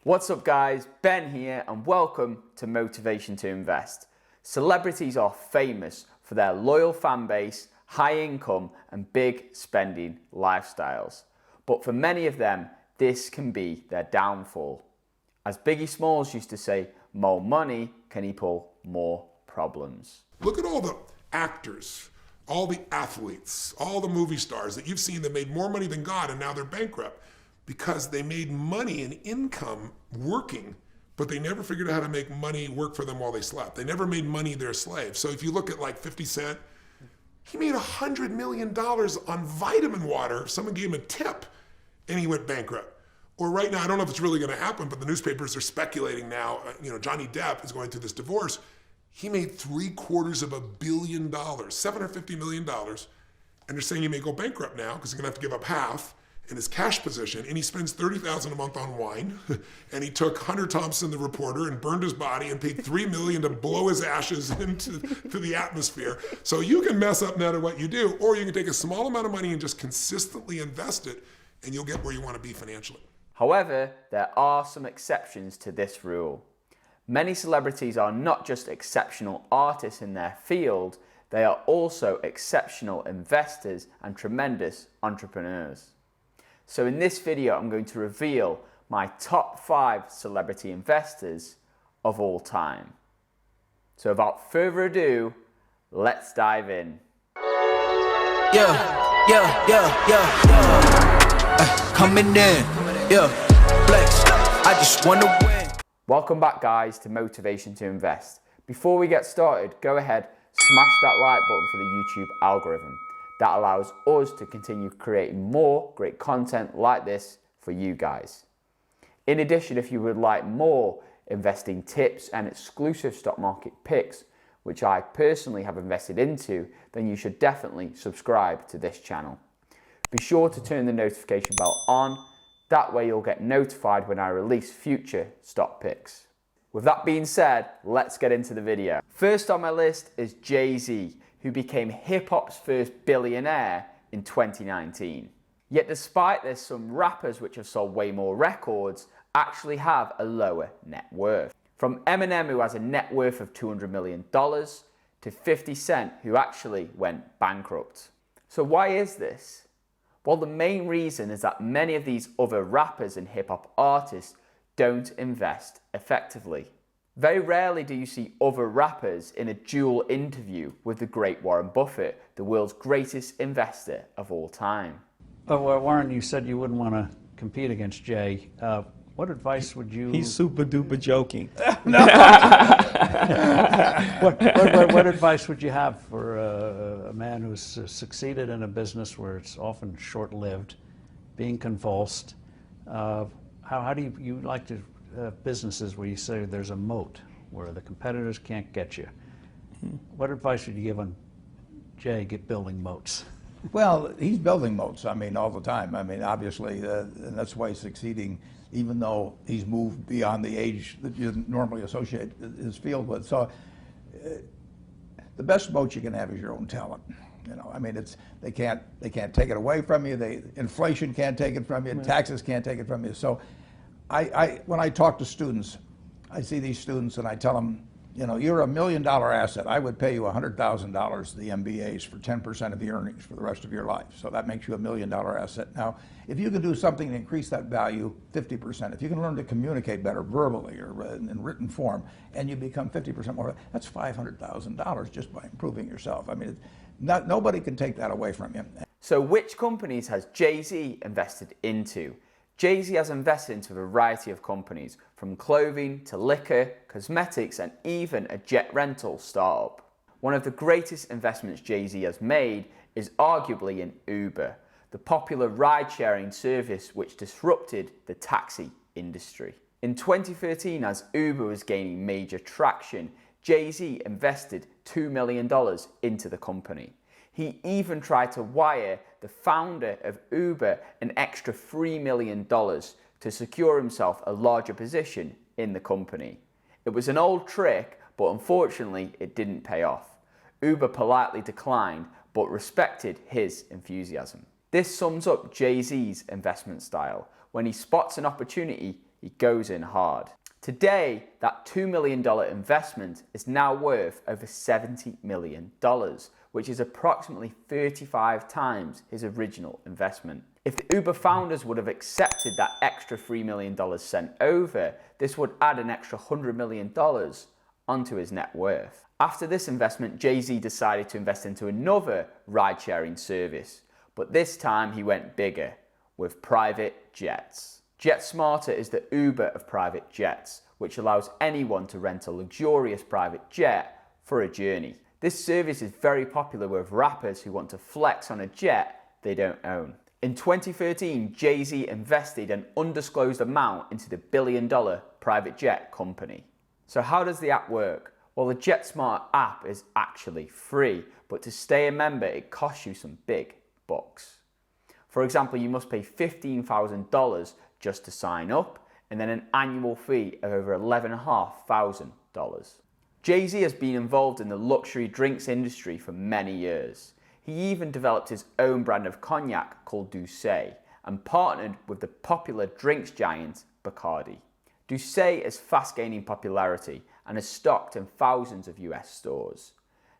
What's up guys, Ben here and welcome to Motivation to Invest. Celebrities are famous for their loyal fan base, high income and big spending lifestyles. But for many of them, this can be their downfall. As Biggie Smalls used to say, more money can equal more problems. Look at all the actors, all the athletes, all the movie stars that you've seen that made more money than God and now they're bankrupt. Because they made money and income working, but they never figured out how to make money work for them while they slept. They never made money their slave. So if you look at like 50 Cent, he made $100 million on vitamin water. Someone gave him a tip and he went bankrupt. Or right now, I don't know if it's really gonna happen, but the newspapers are speculating now, Johnny Depp is going through this divorce. He made $750 million, $750 million, and they're saying he may go bankrupt now because he's gonna have to give up half in his cash position, and he spends $30,000 a month on wine, and he took Hunter Thompson, the reporter, and burned his body and paid $3 million to blow his ashes into the atmosphere. So you can mess up no matter what you do, or you can take a small amount of money and just consistently invest it, and you'll get where you want to be financially. However, there are some exceptions to this rule. Many celebrities are not just exceptional artists in their field, they are also exceptional investors and tremendous entrepreneurs. So in this video, I'm going to reveal my top 5 celebrity investors of all time. So without further ado, let's dive in. Coming in, flex, I just wanna win. Welcome back guys to Motivation to Invest. Before we get started, go ahead, smash that like button for the YouTube algorithm. That allows us to continue creating more great content like this for you guys. In addition, if you would like more investing tips and exclusive stock market picks, which I personally have invested into, then you should definitely subscribe to this channel. Be sure to turn the notification bell on, that way you'll get notified when I release future stock picks. With that being said, let's get into the video. First on my list is Jay-Z, who became hip-hop's first billionaire in 2019. Yet despite this, some rappers which have sold way more records actually have a lower net worth. From Eminem, who has a net worth of $200 million, to 50 Cent, who actually went bankrupt. So why is this? Well, the main reason is that many of these other rappers and hip-hop artists don't invest effectively. Very rarely do you see other rappers in a dual interview with the great Warren Buffett, the world's greatest investor of all time. Well, Warren, you said you wouldn't want to compete against Jay. What advice would you... He's super duper joking. What advice would you have for a man who's succeeded in a business where it's often short-lived, being convulsed? How do you like to... businesses where you say there's a moat where the competitors can't get you. What advice would you give on Jay building moats? Well, he's building moats, all the time. Obviously, and that's why he's succeeding, even though he's moved beyond the age that you normally associate his field with. So the best moat you can have is your own talent. They can't take it away from you. Inflation can't take it from you. Taxes can't take it from you. So when I talk to students, I see these students and I tell them, you're $1 million asset. I would pay you $100,000 the MBAs for 10% of the earnings for the rest of your life. So that makes you $1 million asset. Now, if you can do something to increase that value 50%, if you can learn to communicate better verbally or in written form, and you become 50% more, that's $500,000 just by improving yourself. Nobody can take that away from you. So which companies has Jay-Z invested into? Jay-Z has invested into a variety of companies, from clothing to liquor, cosmetics, and even a jet rental startup. One of the greatest investments Jay-Z has made is arguably in Uber, the popular ride-sharing service which disrupted the taxi industry. In 2013, as Uber was gaining major traction, Jay-Z invested $2 million into the company. He even tried to wire the founder of Uber an extra $3 million to secure himself a larger position in the company. It was an old trick, but unfortunately it didn't pay off. Uber politely declined, but respected his enthusiasm. This sums up Jay-Z's investment style. When he spots an opportunity, he goes in hard. Today, that $2 million investment is now worth over $70 million, which is approximately 35 times his original investment. If the Uber founders would have accepted that extra $3 million sent over, this would add an extra $100 million onto his net worth. After this investment, Jay-Z decided to invest into another ride-sharing service, but this time he went bigger with private jets. JetSmart is the Uber of private jets, which allows anyone to rent a luxurious private jet for a journey. This service is very popular with rappers who want to flex on a jet they don't own. In 2013, Jay-Z invested an undisclosed amount into the billion-dollar private jet company. So how does the app work? Well, the JetSmart app is actually free, but to stay a member, it costs you some big bucks. For example, you must pay $15,000 just to sign up, and then an annual fee of over $11,500. Jay-Z has been involved in the luxury drinks industry for many years. He even developed his own brand of cognac called Douce and partnered with the popular drinks giant Bacardi. Douce is fast gaining popularity and is stocked in thousands of US stores.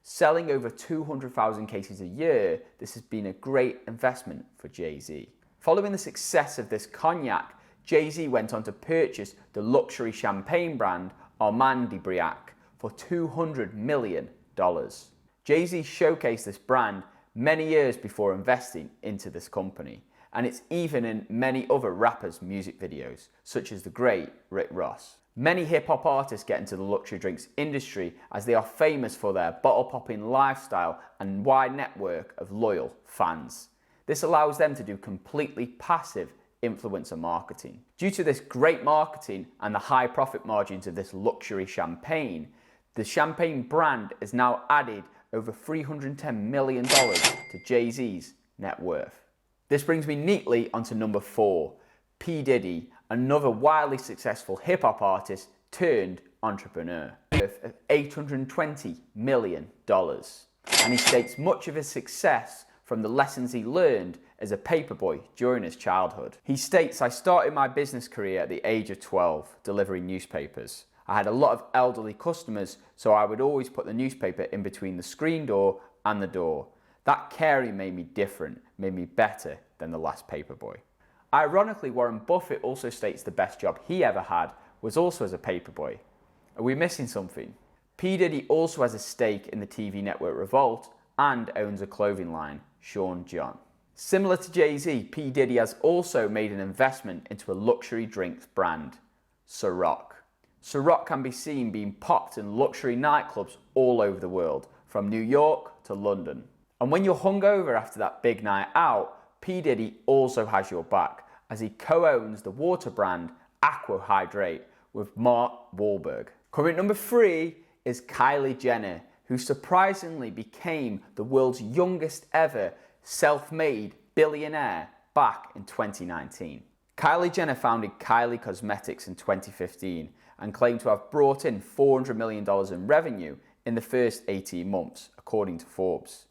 Selling over 200,000 cases a year, this has been a great investment for Jay-Z. Following the success of this cognac, Jay-Z went on to purchase the luxury champagne brand Armand de Briac for $200 million. Jay-Z showcased this brand many years before investing into this company, and it's even in many other rappers' music videos, such as the great Rick Ross. Many hip-hop artists get into the luxury drinks industry as they are famous for their bottle-popping lifestyle and wide network of loyal fans. This allows them to do completely passive influencer marketing. Due to this great marketing and the high profit margins of this luxury champagne, the champagne brand has now added over $310 million to Jay-Z's net worth. This brings me neatly onto number 4, P. Diddy, another wildly successful hip-hop artist turned entrepreneur, worth $820 million. And he states much of his success from the lessons he learned as a paperboy during his childhood. He states, "I started my business career at the age of 12, delivering newspapers. I had a lot of elderly customers, so I would always put the newspaper in between the screen door and the door. That caring made me different, made me better than the last paperboy." Ironically, Warren Buffett also states the best job he ever had was also as a paperboy. Are we missing something? P. Diddy also has a stake in the TV network Revolt and owns a clothing line, Sean John. Similar to Jay-Z, P. Diddy has also made an investment into a luxury drinks brand, Ciroc. Ciroc can be seen being popped in luxury nightclubs all over the world, from New York to London. And when you're hungover after that big night out, P. Diddy also has your back, as he co-owns the water brand Aqua Hydrate with Mark Wahlberg. Current number 3 is Kylie Jenner, who surprisingly became the world's youngest ever self-made billionaire back in 2019. Kylie Jenner founded Kylie Cosmetics in 2015 and claimed to have brought in $400 million in revenue in the first 18 months, according to Forbes.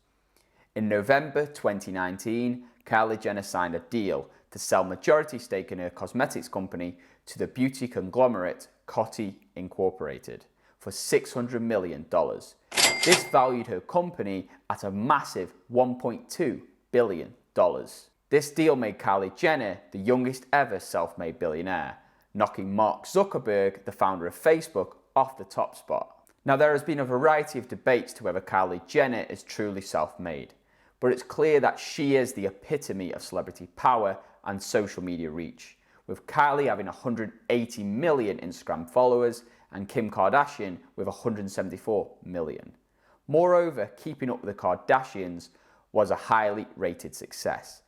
In November 2019, Kylie Jenner signed a deal to sell majority stake in her cosmetics company to the beauty conglomerate Coty Incorporated for $600 million. This valued her company at a massive $1.2 billion. This deal made Kylie Jenner the youngest ever self-made billionaire, knocking Mark Zuckerberg, the founder of Facebook, off the top spot. Now, there has been a variety of debates to whether Kylie Jenner is truly self-made, but it's clear that she is the epitome of celebrity power and social media reach, with Kylie having 180 million Instagram followers and Kim Kardashian with 174 million. Moreover, Keeping Up with the Kardashians was a highly rated success.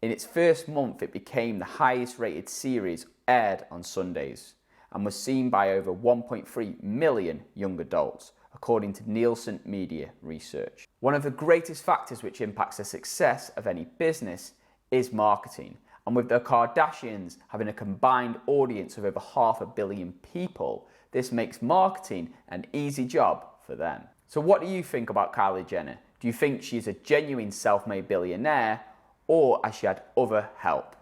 In its first month, it became the highest rated series aired on Sundays and was seen by over 1.3 million young adults, according to Nielsen Media Research. One of the greatest factors which impacts the success of any business is marketing, and with the Kardashians having a combined audience of over 500 million people, this makes marketing an easy job for them. So what do you think about Kylie Jenner? Do you think she's a genuine self-made billionaire, or has she had other help?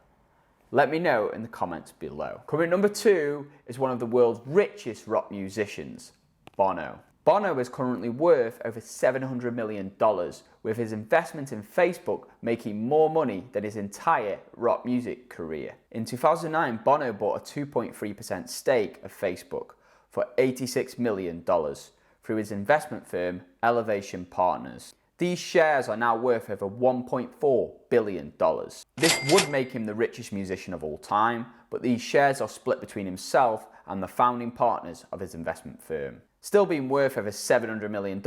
Let me know in the comments below. Coming at number 2 is one of the world's richest rock musicians, Bono. Bono is currently worth over $700 million, with his investment in Facebook making more money than his entire rock music career. In 2009, Bono bought a 2.3% stake of Facebook for $86 million through his investment firm, Elevation Partners. These shares are now worth over $1.4 billion. This would make him the richest musician of all time, but these shares are split between himself and the founding partners of his investment firm. Still being worth over $700 million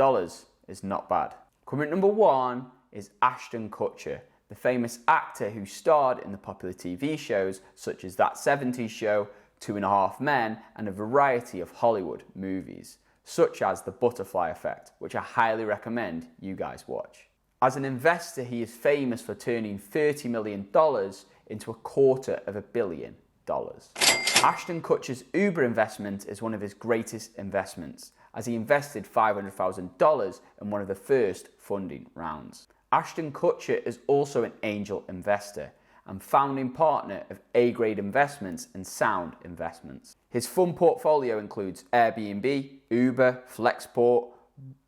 is not bad. Coming at number 1 is Ashton Kutcher, the famous actor who starred in the popular TV shows such as That 70s Show, 2.5 Men, and a variety of Hollywood movies, such as The Butterfly Effect, which I highly recommend you guys watch. As an investor, he is famous for turning $30 million into $250 million. Ashton Kutcher's Uber investment is one of his greatest investments, as he invested $500,000 in one of the first funding rounds. Ashton Kutcher is also an angel investor and founding partner of A-Grade Investments and Sound Investments. His fund portfolio includes Airbnb, Uber, Flexport,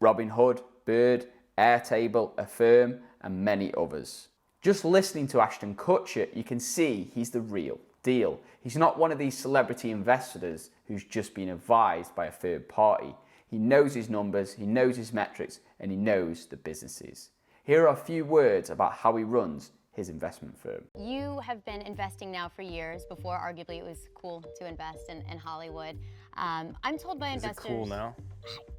Robinhood, Bird, Airtable, Affirm, and many others. Just listening to Ashton Kutcher, you can see he's the real deal. He's not one of these celebrity investors who's just been advised by a third party. He knows his numbers, he knows his metrics, and he knows the businesses. Here are a few words about how he runs his investment firm. You have been investing now for years. Before, arguably, it was cool to invest in Hollywood. I'm told by investors... Is it cool now?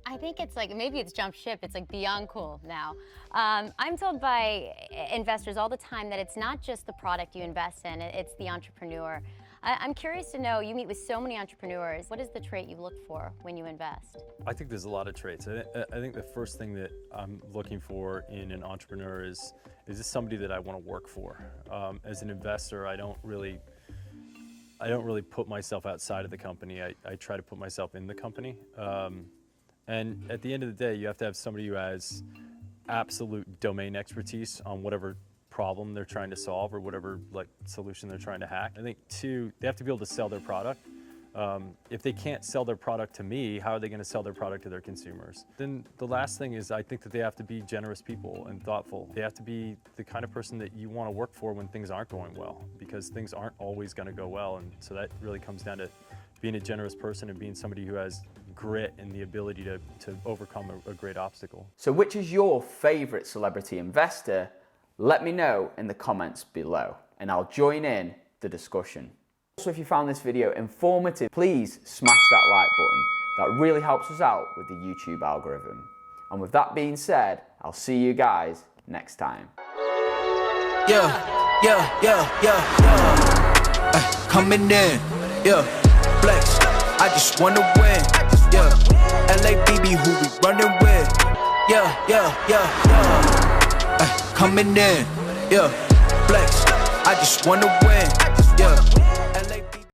I think it's like, maybe it's jumped ship. It's like beyond cool now. I'm told by investors all the time that it's not just the product you invest in, it's the entrepreneur. I'm curious to know, you meet with so many entrepreneurs, what is the trait you look for when you invest? I think there's a lot of traits. I think the first thing that I'm looking for in an entrepreneur is this somebody that I want to work for? As an investor, I don't really put myself outside of the company. I try to put myself in the company. And at the end of the day, you have to have somebody who has absolute domain expertise on whatever problem they're trying to solve or whatever solution they're trying to hack. I think 2, they have to be able to sell their product. If they can't sell their product to me, how are they going to sell their product to their consumers? Then the last thing is I think that they have to be generous people and thoughtful. They have to be the kind of person that you want to work for when things aren't going well, because things aren't always going to go well. And so that really comes down to being a generous person and being somebody who has grit and the ability to overcome a great obstacle. So which is your favorite celebrity investor? Let me know in the comments below and I'll join in the discussion. Also, if you found this video informative, please smash that like button. That really helps us out with the YouTube algorithm. And with that being said, I'll see you guys next time. Coming in, flex. I just wanna win, LABB, who we running with, coming in, flex. I just wanna win,